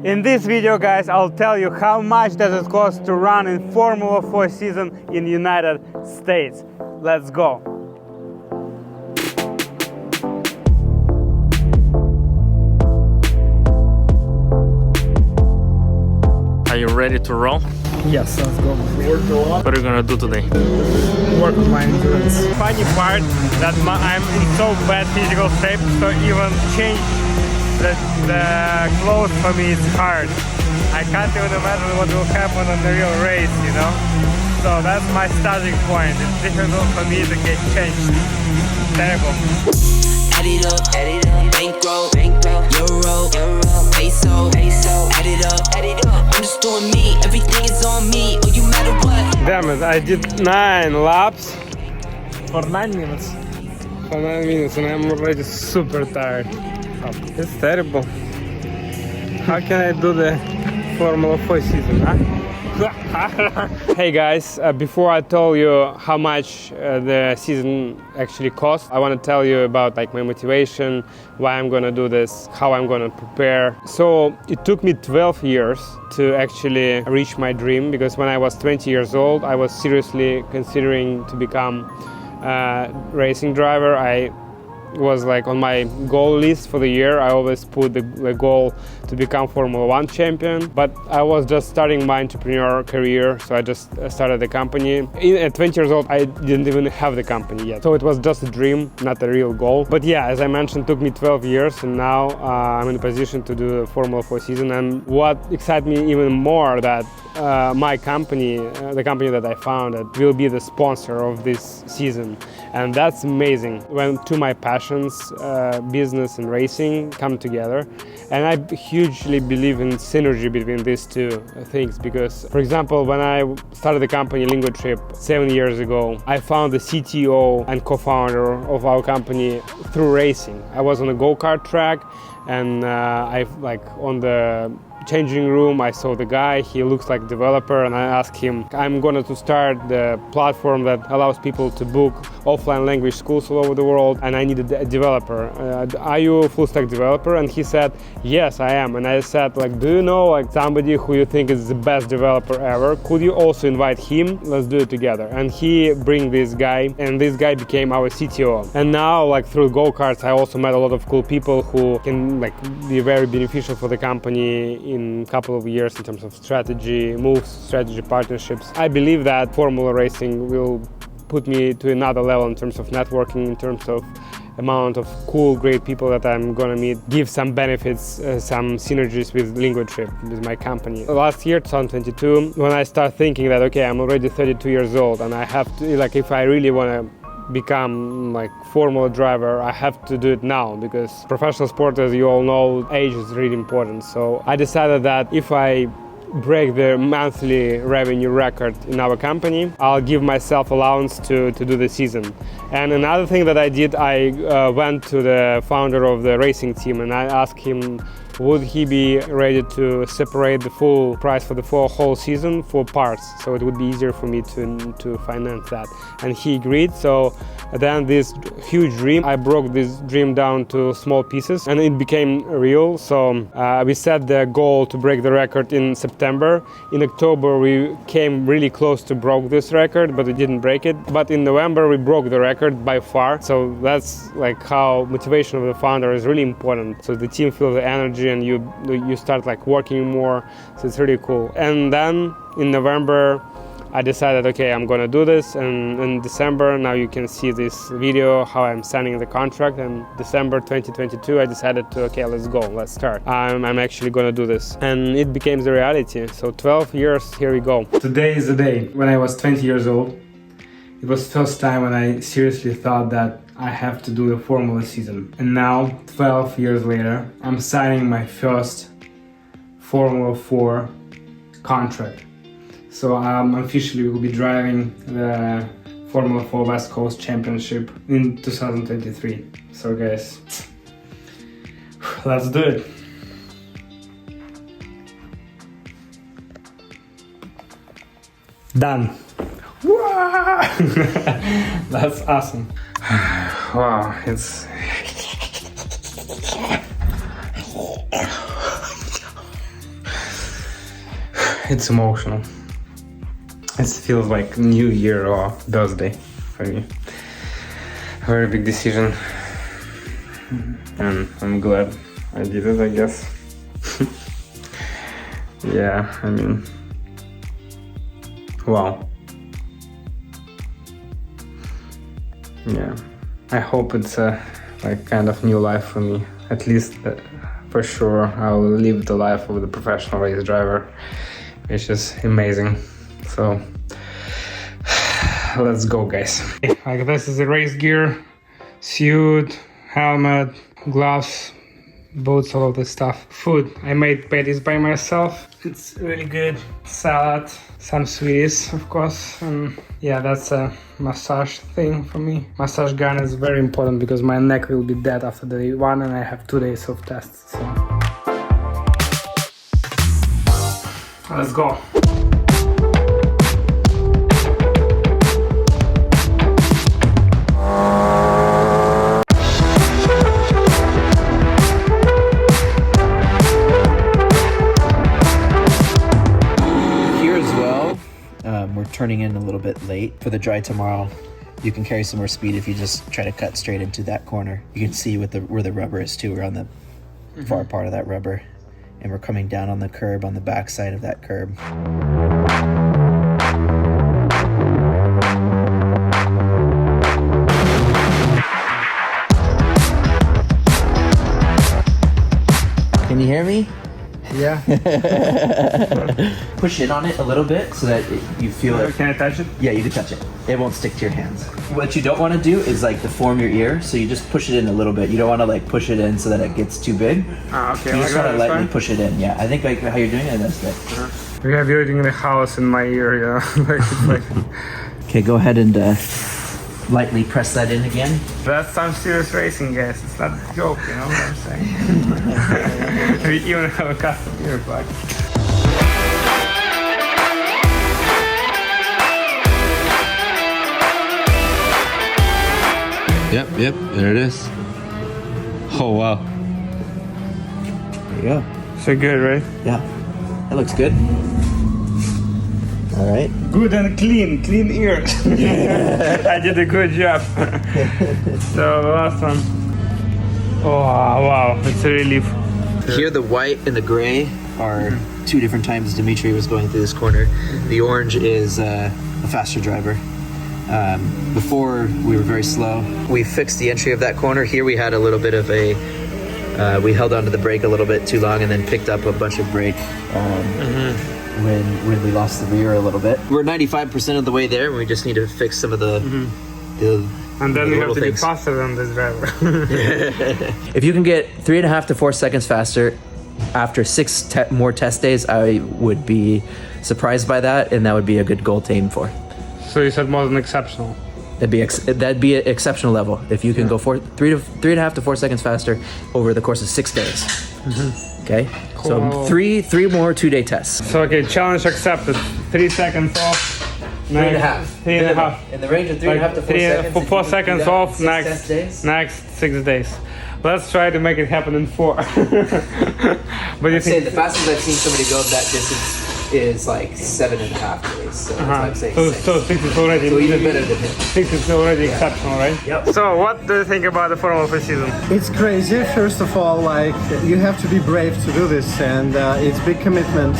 In this video, guys, I'll tell you how much does it cost to run in Formula 4 season in United States. Let's go. Are you ready to roll? Yes, let's go. What are you gonna do today? Work on my endurance. Funny part that I'm in so bad physical shape, so even change the clothes for me is hard. I can't even imagine what will happen on the real race, you know? So that's my starting point. It's difficult for me to get changed. Terrible. Add it up, bankroll, euro, peso, add it up, I'm just doing me, everything is on me, oh you matter what. Damn it, I did 9 laps. For 9 minutes. For 9 minutes and I'm already super tired. It's terrible. How can I do the Formula 4 season, huh? Hey guys, before I tell you how much the season actually costs, I want to tell you about my motivation, why I'm gonna do this, how I'm gonna prepare. So it took me 12 years to actually reach my dream, because when I was 20 years old, I was seriously considering to become a racing driver. I was on my goal list for the year. I always put the goal to become Formula 1 champion, but I was just starting my entrepreneur career, so I just started the company. At 20 years old, I didn't even have the company yet, so it was just a dream, not a real goal. But yeah, as I mentioned, it took me 12 years, and now I'm in a position to do the Formula 4 season. And what excites me even more, that my company, the company that I founded, will be the sponsor of this season, and that's amazing. When two of my passions, business and racing, come together, and I hugely believe in synergy between these two things, because, for example, when I started the company Lingotrip 7 years ago, I found the CTO and co-founder of our company through racing. I was on a go-kart track, and on the changing room, I saw the guy. He looks like a developer, and I asked him, I'm going to start the platform that allows people to book offline language schools all over the world, and I needed a developer. Are you a full stack developer? And he said, yes, I am. And I said, do you know somebody who you think is the best developer ever? Could you also invite him? Let's do it together. And he bring this guy, and this guy became our CTO. And now, through go-karts, I also met a lot of cool people who can be very beneficial for the company in a couple of years in terms of strategy moves, strategy partnerships. I believe that Formula racing will put me to another level in terms of networking, in terms of amount of cool, great people that I'm gonna meet, give some benefits, some synergies with Lingotrip, with my company. Last year, 2022, when I start thinking that, okay, I'm already 32 years old, and I have to, if I really wanna become Formula driver, I have to do it now, because professional sport, as you all know, age is really important. So I decided that if I break the monthly revenue record in our company, I'll give myself allowance to do the season. And another thing that I did, I went to the founder of the racing team, and I asked him, would he be ready to separate the full price for the whole season for parts, so it would be easier for me to finance that. And he agreed. So then this huge dream, I broke this dream down to small pieces, and it became real. So we set the goal to break the record in September. In October, we came really close to broke this record, but we didn't break it. But in November, we broke the record by far. So that's how motivation of the founder is really important. So the team feels the energy, and you start working more, so it's really cool. And then in November, I decided, okay, I'm gonna do this, and in December, now you can see this video how I'm signing the contract, and December 2022, I decided to, okay, let's go, let's start. I'm actually gonna do this, and it became the reality. So 12 years, here we go. Today is the day. When I was 20 years old, it was the first time when I seriously thought that I have to do the Formula season. And now, 12 years later, I'm signing my first Formula 4 contract. So officially will be driving the Formula 4 West Coast Championship in 2023. So guys, let's do it. Done. That's awesome. Wow, it's it's emotional. It feels like New Year or birthday for me. A very big decision, and I'm glad I did it, I guess. Yeah, I mean, wow. Yeah, I hope it's a like kind of new life for me. At least for sure I'll live the life of the professional race driver, which is amazing. So let's go, guys. Like, this is the race gear, suit, helmet, gloves, boots, all of this stuff. Food, I made patties by myself. It's really good. Salad, some sweeties, of course, and yeah, that's a massage thing for me. Massage gun is very important because my neck will be dead after day 1 and I have 2 days of tests, so let's go. We're turning in a little bit late for the dry tomorrow. You can carry some more speed if you just try to cut straight into that corner. You can see where the rubber is too. We're on the far part of that rubber, and we're coming down on the curb on the back side of that curb. Can you hear me? Yeah. Push in on it a little bit so that you feel it. Can I touch it? Yeah, you can touch it. It won't stick to your hands. What you don't want to do is like deform your ear, so you just push it in a little bit. You don't want to like push it in so that it gets too big. Ah, okay. You like just want to lightly fine? push it in. Yeah, I think like how you're doing it, that's good. We have everything in the house in my ear, yeah. like, Okay, go ahead and lightly press that in again. that's some serious racing, guys. It's not a joke, you know what I'm saying? We even have a custom earplug. Yep, there it is. Oh, wow. There you go. So good, right? Yeah, that looks good. All right. Good and clean ears. I did a good job. So the last one. Oh, wow, it's a relief. Here the white and the gray are 2 different times Dimitri was going through this corner. The orange is a faster driver. Before we were very slow. We fixed the entry of that corner. Here we had a little bit of a, we held onto the brake a little bit too long and then picked up a bunch of brake when we lost the rear a little bit. We're 95% of the way there and we just need to fix some of the and then the you have little to things. be faster than this driver. If you can get 3.5 to 4 seconds faster after 6 more test days, I would be surprised by that, and that would be a good goal to aim for. So you said more than exceptional. That'd be an exceptional level if you can go 3.5 to 4 seconds faster over the course of 6 days. Okay, Cool. so three more 2-day tests. So okay, challenge accepted. 3 seconds off. 3.5. 3.5. In the range of 3.5 to 4 seconds. if 4 you can do seconds that off. in 6 test days. Next 6 days. Let's try to make it happen in 4. But you I'd say think the fastest I've seen somebody go that distance is like 7.5 days. So I'd say 6. so 6 is already So even better than him. 6 is already exceptional, right? Yep. So what do you think about the Formula 4 season? It's crazy. First of all, like, you have to be brave to do this, and it's big commitment.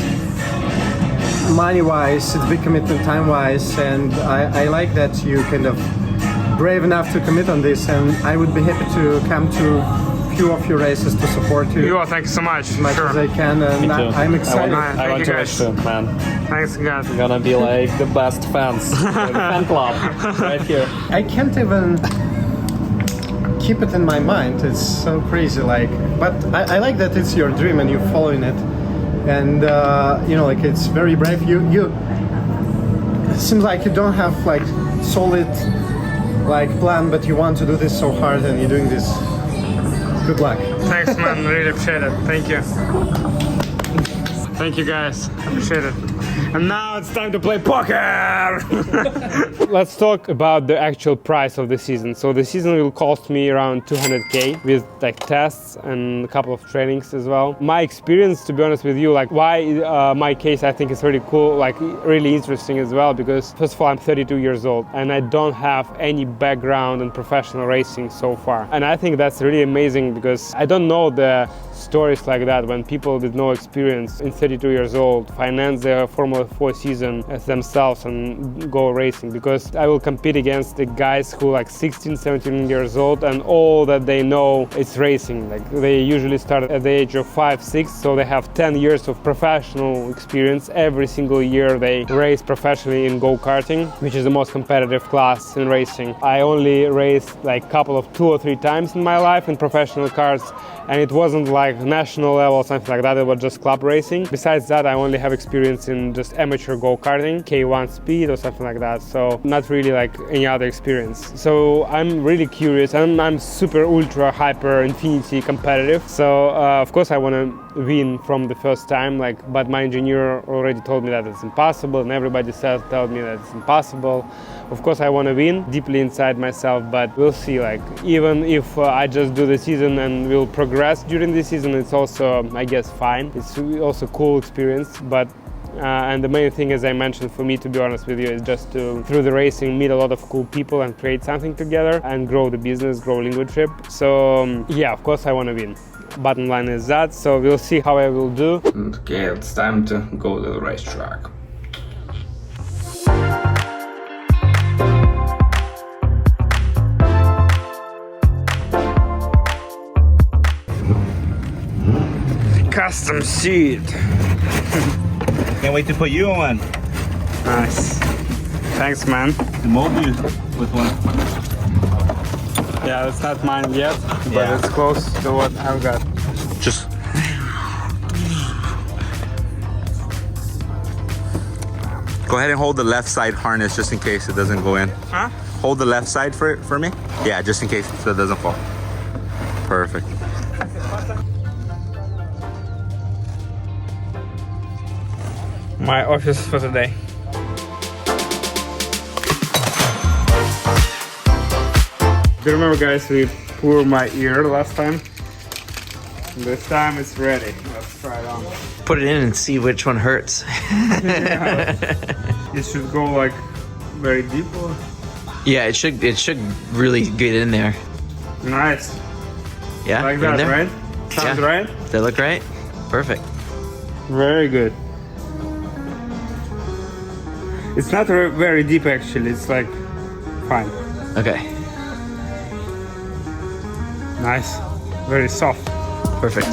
Money-wise, it's big commitment time-wise, and I like that you kind of brave enough to commit on this, and I would be happy to come to a few of your races to support you Thank you so much. as much as I can, and I'm excited. Thank I want you to guys. watch too, man. Thanks, guys. We're gonna be like the best fans. The fan club right here. I can't even keep it in my mind. It's so crazy, like, but I like that it's your dream and you're following it, and you know, like, it's very brave. You it seems like you don't have like solid like plan, but you want to do this so hard and you're doing this. Good luck. Thanks, man. Really appreciate it. Thank you. Thank you, guys. Appreciate it. And now it's time to play poker! Let's talk about the actual price of the season. So the season will cost me around 200k with like tests and a couple of trainings as well. My experience, to be honest with you, like why my case I think is really cool, like really interesting as well, because first of all I'm 32 years old and I don't have any background in professional racing so far. And I think that's really amazing because I don't know the stories like that when people with no experience in 32 years old finance their Formula 4 season as themselves and go racing, because I will compete against the guys who like 16, 17 years old and all that they know is racing. Like they usually start at the age of 5, 6, so they have 10 years of professional experience. Every single year they race professionally in go-karting, which is the most competitive class in racing. I only raced like couple of 2 or 3 times in my life in professional cars, and it wasn't like national level or something like that, it was just club racing. Besides that, I only have experience in just amateur go-karting, K1 speed or something like that, so not really like any other experience. So I'm really curious, and I'm super ultra hyper infinity competitive, so of course I want to win from the first time, like, but my engineer already told me that it's impossible, and everybody tells me that it's impossible. Of course I want to win deeply inside myself, but we'll see. Like even if I just do the season and will progress during the season, it's also, I guess, fine. It's also a cool experience, but and the main thing, as I mentioned, for me, to be honest with you, is just to, through the racing, meet a lot of cool people and create something together and grow the business, grow Lingotrip. So yeah, of course I want to win. Bottom line is that, so we'll see how I will do. Okay, it's time to go to the racetrack. Custom seat. Can't wait to put you on. Nice. Thanks, man. To mold you with one. Yeah, it's not mine yet, but Yeah. it's close to what I've got. Just go ahead and hold the left side harness just in case it doesn't go in. Huh? Hold the left side for me. Yeah, just in case so it doesn't fall. Perfect. My office for today. Do you remember, guys, we poured my ear last time? This time it's ready. Let's try it on. Put it in and see which one hurts. It should go like very deep. Or? Yeah, it should really get in there. Nice. Yeah, Like in that, there? right? Sounds Yeah. right? They look right? Perfect. Very good. It's not very deep actually, it's like fine. Okay, Nice. Very soft. perfect.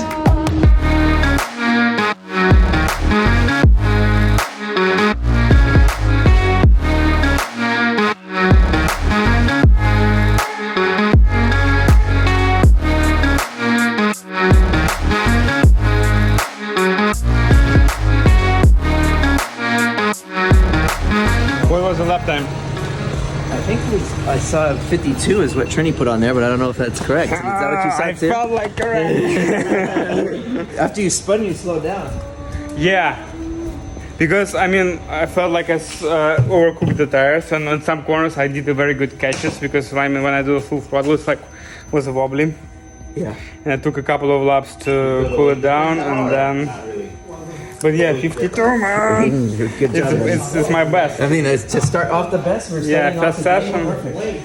What was the lap time? I think I saw 52 is what Trini put on there, but I don't know if that's correct. Is that what you saw I too? felt like correct. After you spun, you slowed down. Yeah. Because I mean, I felt like I overcooked the tires, and on some corners I did a very good catches because when I do a full throttle, it's like was wobbling. Yeah. And I took a couple of laps to cool it down, and then. But yeah, 52, man. Good job. It's my best. I mean, it's to start off the best. We're Yeah, starting first off the game session.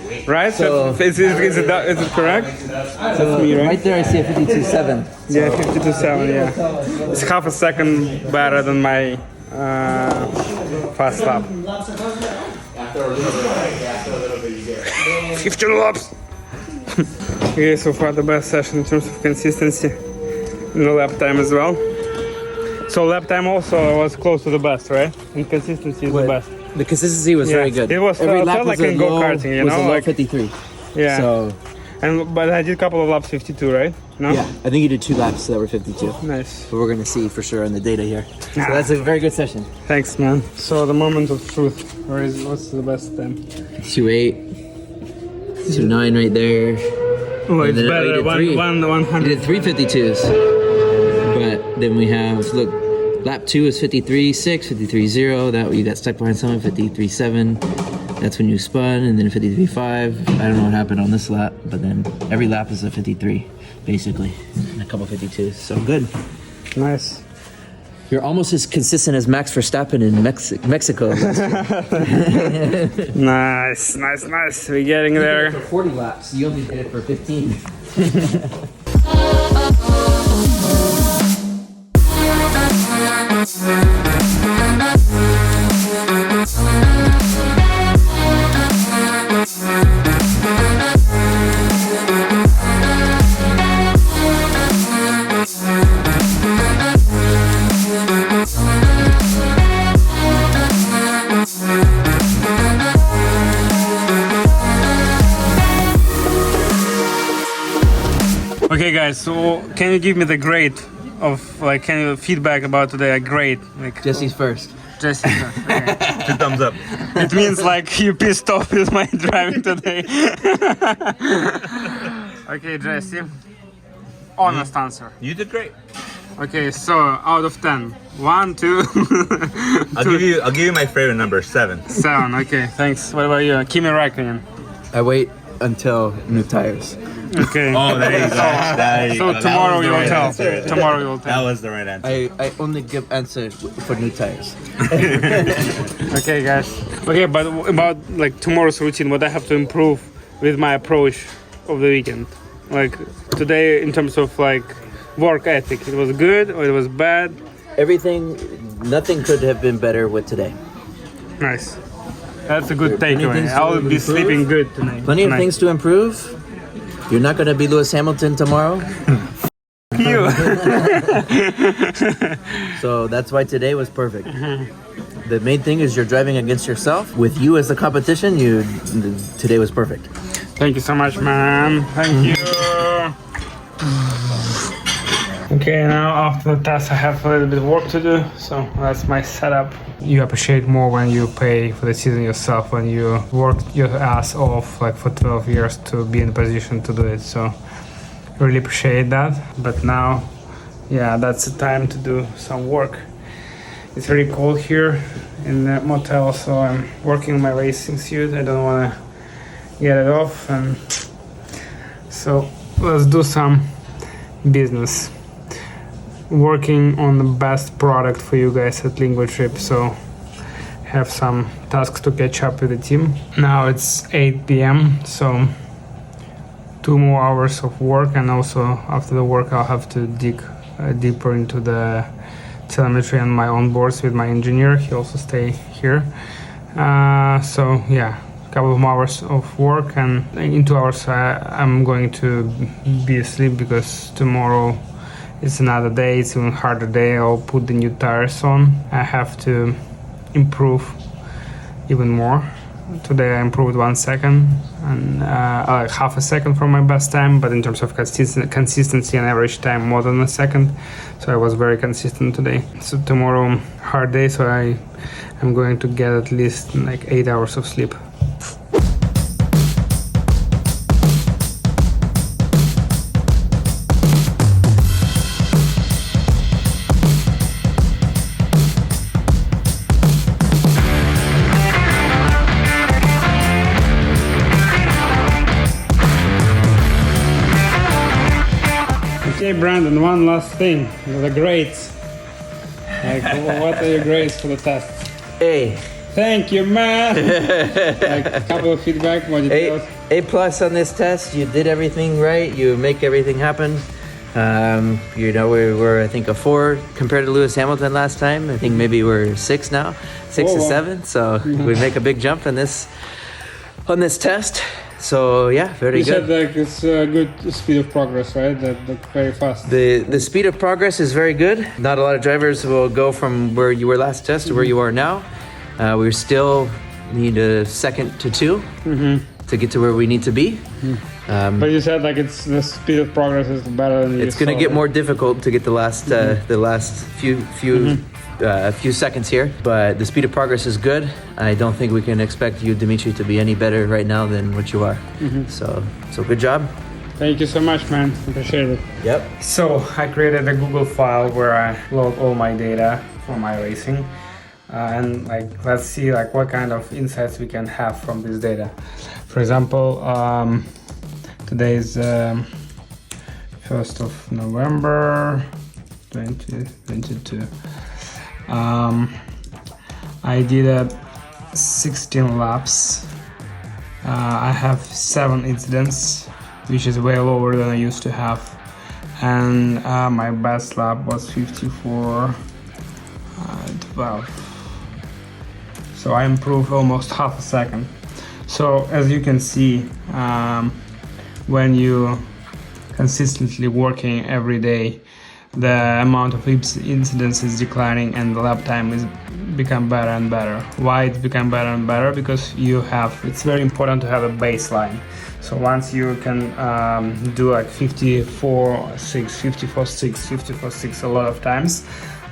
perfect. Right? So, So- is it correct? That's me, right? Right there, I see a 52.7. Yeah, 52.7, yeah. It's half a second better than my fast lap. 15 laps! Okay, so far the best session in terms of consistency in the lap time as well. So lap time also was close to the best, right? And consistency is the best. The consistency was Yeah. very good. It was Every felt lap like was a in low, go-karting, you was know, a low like- 53. Yeah. So But I did a couple of laps 52, right? No? yeah, I think you did 2 laps that were 52. Nice. But we're gonna see for sure on the data here. So that's a very good session. Thanks, man. So the moment of truth. What's the best time? 2.8, 2.9 right there. Oh, it's then- you better. did three. You 100. did 3 52s. But then we have, look, Lap 2 is 53.6, 53.0. That you got stuck behind someone, 53.7. That's when you spun, and then 53.5. I don't know what happened on this lap, but then every lap is a 53, basically, and a couple 52s. So good. Nice. You're almost as consistent as Max Verstappen in Mexico. Nice. We're getting there. For 40 laps, you only did it for 15. Okay guys, so can you give me the grade of, like, can you feedback about today, a grade? Like, Jesse's first. Jesse. Okay. 2 thumbs up. It means like you pissed off with my driving today. Okay, Jesse. Honest answer. You did great. Okay, so out of 10. 1, 2. I'll give you my favorite number, 7. 7. Okay, thanks. What about you? Kimi Räikkönen. I wait until new tires. Okay. Oh, there you go. There you So go. tomorrow That you was will the tell. right answer. Tomorrow you will That tell. was the right answer. I only give answers for new tires. Okay, guys. Okay, but about like tomorrow's routine, what I have to improve with my approach of the weekend. Like today, in terms of like work ethic, it was good or it was bad. Nothing could have been better with today. Nice. That's a good Plenty of takeaway. things to I will be improve. sleeping good tonight. Plenty of things to improve. You're not going to be Lewis Hamilton tomorrow. You. So that's why today was perfect. The main thing is you're driving against yourself. With you as the competition, today was perfect. Thank you so much, man. Thank you. Okay, now after the test, I have a little bit of work to do. So that's my setup. You appreciate more when you pay for the season yourself, when you worked your ass off like for 12 years to be in a position to do it. So really appreciate that. But now, yeah, that's the time to do some work. It's very cold here in the motel, so I'm working on my racing suit. I don't want to get it off, and so let's do some business. Working on the best product for you guys at Lingua Trip, so have some tasks to catch up with the team. Now it's 8 p.m. so 2 more hours of work, and also after the work I'll have to dig deeper into the telemetry and my onboards with my engineer. He also stay here. So yeah, a couple of hours of work, and in 2 hours I'm going to be asleep because tomorrow it's another day. It's even harder day. I'll put the new tires on. I have to improve even more. Today I improved 1 second and like half a second from my best time, but in terms of consistency and average time, more than a second. So I was very consistent today. So tomorrow hard day, so I'm going to get at least like 8 hours of sleep. Okay, Brandon, one last thing. The grades. Like, what are your grades for the test? A. Thank you, man. Like a couple of feedback. What did A plus on this test. You did everything right. You make everything happen. You know, we were, I think, a 4 compared to Lewis Hamilton last time. I think maybe we're 6 now, 6 to 7. So we make a big jump on this test. So yeah, very good. You said like it's a good speed of progress, right? That very fast. The speed of progress is very good. Not a lot of drivers will go from where you were last test to where you are now. We still need a second to 2 to get to where we need to be. But you said like it's the speed of progress is better than It's going to get more difficult to get the last few seconds here, but the speed of progress is good. I don't think we can expect you, Dimitri, to be any better right now than what you are. So good job. Thank you so much, man. Appreciate it. Yep. So I created a Google file where I log all my data from iracing, and like let's see like what kind of insights we can have from this data. For example, today is 1st of November 2022. I did 16 laps. I have 7 incidents, which is way lower than I used to have, and my best lap was 54:12. So I improved almost half a second. So as you can see, when you consistently working every day, the amount of incidents is declining and the lap time is become better and better. Why it's become better and better? Because it's very important to have a baseline. So once you can do like 54.6, 54.6, 54.6 a lot of times,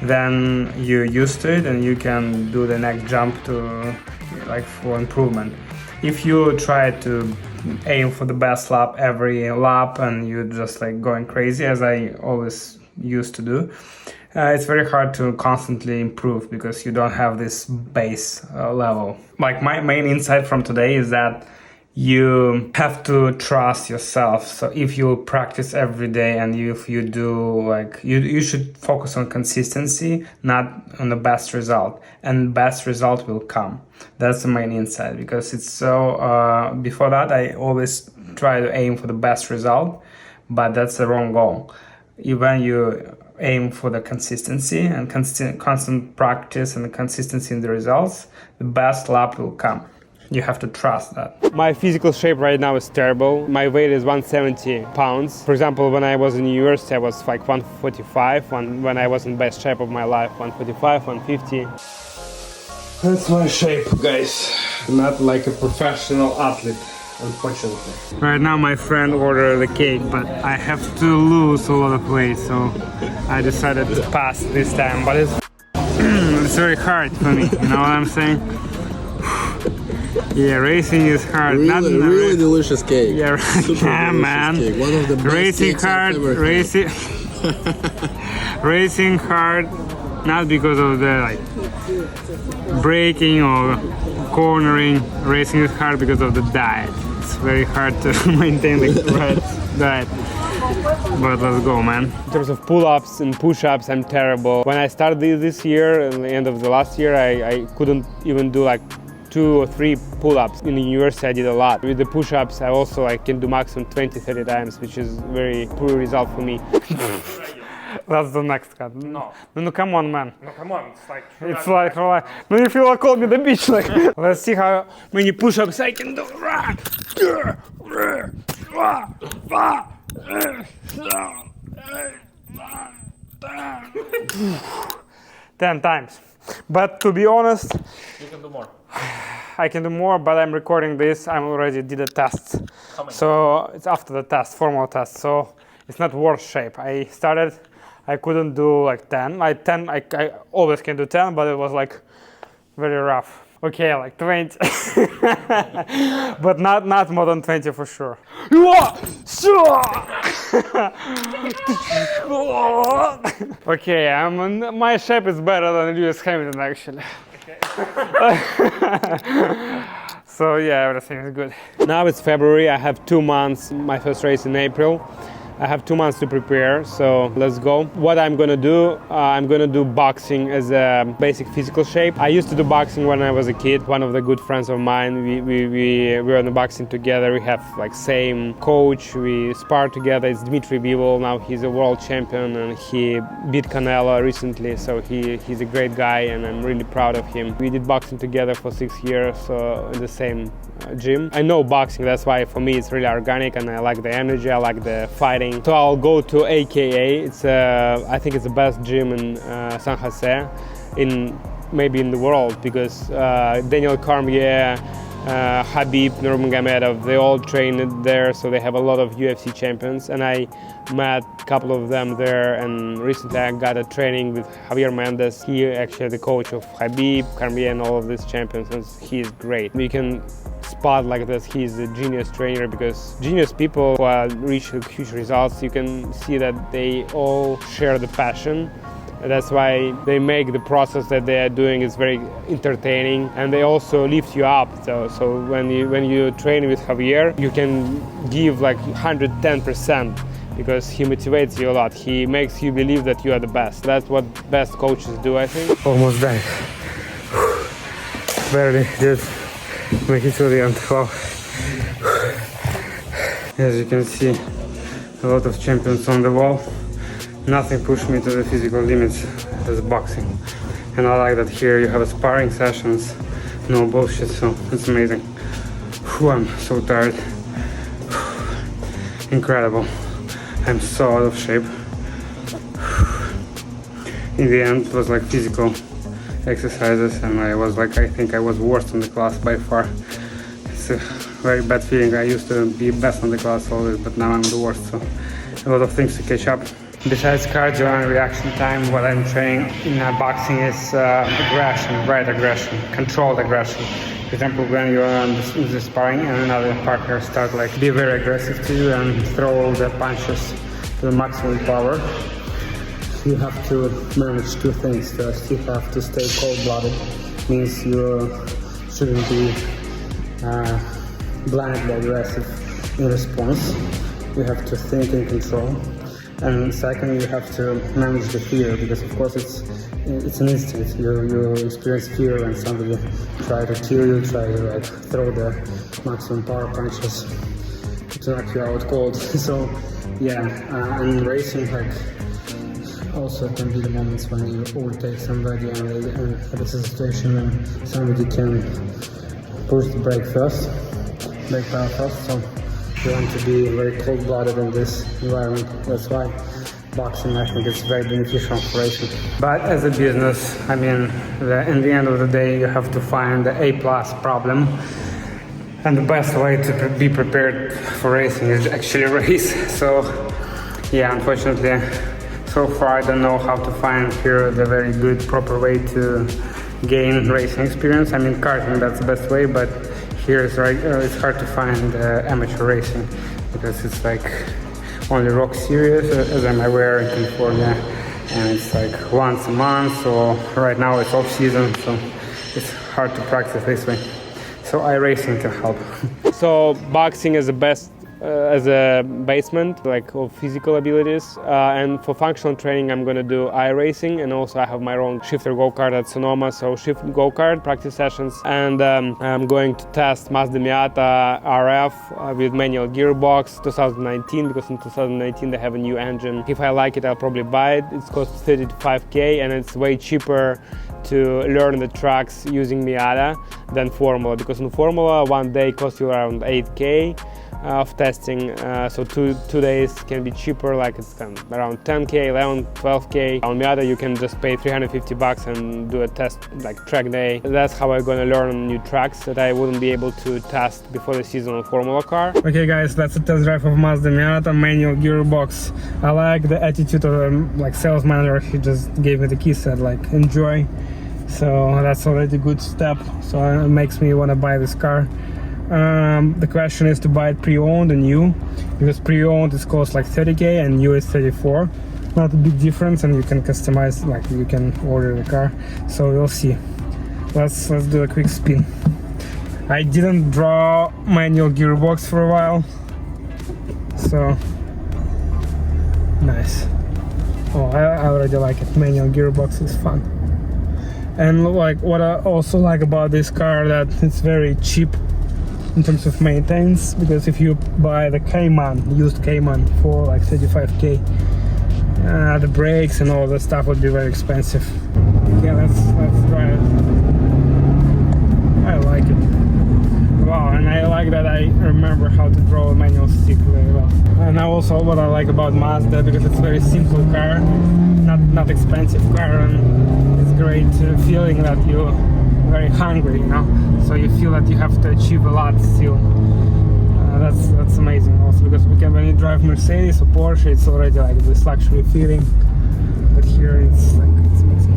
then you're used to it and you can do the next jump to like for improvement. If you try to aim for the best lap every lap and you're just like going crazy, as I always used to do, it's very hard to constantly improve because you don't have this base level. Like my main insight from today is that you have to trust yourself. So if you practice every day and if you do like you should focus on consistency, not on the best result, and best result will come. That's the main insight, because it's so before that I always try to aim for the best result, but that's the wrong goal. When you aim for the consistency and constant practice and the consistency in the results, the best lap will come. You have to trust that. My physical shape right now is terrible. My weight is 170 pounds. For example, when I was in university, I was like 145. When I was in best shape of my life, 145, 150. That's my shape, guys. Not like a professional athlete, unfortunately. Right now my friend ordered the cake, but I have to lose a lot of weight, so I decided to pass this time. But it's very hard for me, you know what I'm saying? Yeah, racing is hard. Really delicious cake. Yeah, yeah, man. Cake. One of the best racing hard, racing hard, not because of the like braking or cornering. Racing is hard because of the diet. It's very hard to maintain the right diet. But let's go, man. In terms of pull-ups and push-ups, I'm terrible. When I started this year, at the end of the last year, I couldn't even do like 2 or 3 pull-ups. In the university I did a lot. With the push-ups I also can do maximum 20-30 times, which is very poor result for me. That's the next cut. No, come on, man. No, come on, it's like no, you feel like call me the bitch. Like, let's see how many push-ups I can do. 10 times. But to be honest, you can do more. I can do more, but I'm recording this. I already did a test. So it's after the test, formal test. So it's not worse shape. I started, I couldn't do like 10. I always can do 10, but it was like very rough. Okay, like 20. But not more than 20 for sure. Okay, my shape is better than Lewis Hamilton actually. So yeah, everything is good. Now it's February. I have 2 months. My first race in April. I have 2 months to prepare, so let's go. What I'm gonna do, I'm gonna do boxing as a basic physical shape. I used to do boxing when I was a kid. One of the good friends of mine, we were in the boxing together. We have like same coach. We spar together. It's Dmitry Bivol. Now he's a world champion and he beat Canelo recently. So he's a great guy and I'm really proud of him. We did boxing together for 6 years in the same gym. I know boxing, that's why for me it's really organic and I like the energy, I like the fighting. So I'll go to AKA. It's I think it's the best gym in San Jose, maybe in the world, because Daniel Cormier, Khabib Nurmagomedov, they all train there, so they have a lot of UFC champions, and I met a couple of them there, and recently I got a training with Javier Mendez. He actually the coach of Khabib, Cormier and all of these champions, and he's great. We can spot like this, he's a genius trainer, because genius people who reach huge results, you can see that they all share the passion That's why they make the process that they are doing is very entertaining, and they also lift you up. So when you train with Javier, you can give like 110%, because he motivates you a lot. He makes you believe that you are the best. That's what best coaches do, I think. Almost done. Barely just make it to the end. Wow. As you can see, a lot of champions on the wall. Nothing pushed me to the physical limits as boxing. And I like that here you have sparring sessions, no bullshit, so it's amazing. Whew, I'm so tired. Incredible. I'm so out of shape. In the end, it was like physical exercises, and I think I was worst in the class by far. It's a very bad feeling. I used to be best in the class always, but now I'm the worst, so a lot of things to catch up. Besides cardio and reaction time, what I'm training in boxing is aggression, right aggression, controlled aggression. For example, when you're in the sparring and another partner start like be very aggressive to you and throw the punches to the maximum power, you have to manage two things. First, you have to stay cold-blooded, means you shouldn't be blindly aggressive in response. You have to think and control. And second, you have to manage the fear, because of course it's an instinct. You experience fear when somebody try to kill you, try to like throw the maximum power punches to knock you out cold. So yeah, and racing, like, also can be the moments when you overtake somebody, and it's a situation when somebody can push the brake power first. So you want to be very cold-blooded in this environment. That's why boxing, I think, is very beneficial for racing. But as a business, I mean, in the end of the day, you have to find the A+ problem. And the best way to be prepared for racing is actually race. So yeah, unfortunately, so far I don't know how to find here the very good, proper way to gain racing experience. I mean, karting, that's the best way, but here it's hard to find amateur racing, because it's like only rock series, as I'm aware, in California, and it's like once a month, so right now it's off season, so it's hard to practice this way. So iracing can help. So boxing is the best as a basement, like, of physical abilities, and for functional training I'm going to do iracing, and also I have my own shifter go-kart at Sonoma, so shift go-kart practice sessions, and I'm going to test Mazda Miata RF with manual gearbox 2019, because in 2019 they have a new engine. If I like it, I'll probably buy it. It's cost 35k, and it's way cheaper to learn the tracks using Miata than Formula, because in Formula one day costs you around 8k of testing, so two days can be cheaper, like it's around 10k, 11, 12k. On Miata you can just pay 350 bucks and do a test, like track day. That's how I'm gonna learn new tracks that I wouldn't be able to test before the season on Formula car. Okay guys, that's a test drive of Mazda Miata manual gearbox. I like the attitude of the sales manager. He just gave me the key, said like enjoy, so that's already a good step, so it makes me want to buy this car. The question is to buy it pre-owned and new, because pre-owned is cost like 30k and new is 34. Not a big difference, and you can customize, like you can order the car. So we'll see. Let's do a quick spin. I didn't draw manual gearbox for a while, so nice. Oh, I already like it. Manual gearbox is fun. And like what I also like about this car, that it's very cheap in terms of maintenance, because if you buy the Cayman, used Cayman for like 35k, the brakes and all that stuff would be very expensive. Okay, let's try it. I like it. Wow, and I like that I remember how to draw a manual stick very well. And also what I like about Mazda, because it's a very simple car, not expensive car, and it's great feeling that you're very hungry, you know, so you feel that you have to achieve a lot still. That's amazing also, because when you drive Mercedes or Porsche, it's already like this luxury feeling, but here it's amazing.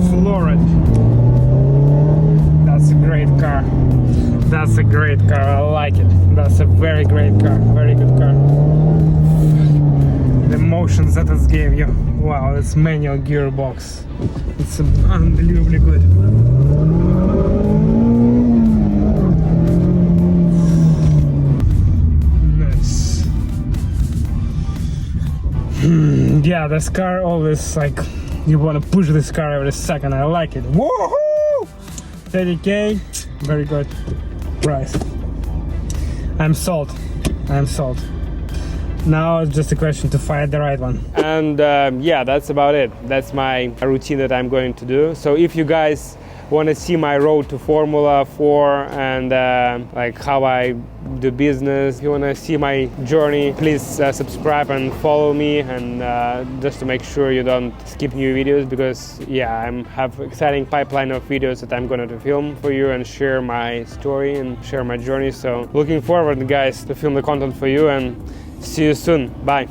Florid. That's a great car. That's a great car. I like it. That's a very great car. Very good car. The motion emotions that it gave you. Wow, it's manual gearbox. It's unbelievably good. Nice. Yeah, this car always like you want to push this car every second. I like it. Woohoo! 30k, very good price. I'm sold. I'm sold. Now it's just a question to find the right one. And yeah, that's about it. That's my routine that I'm going to do. So if you guys want to see my road to Formula 4 and like how I do business, if you want to see my journey, please subscribe and follow me, and just to make sure you don't skip new videos, because yeah, I have exciting pipeline of videos that I'm going to film for you and share my story and share my journey. So looking forward, guys, to film the content for you, and see you soon. Bye.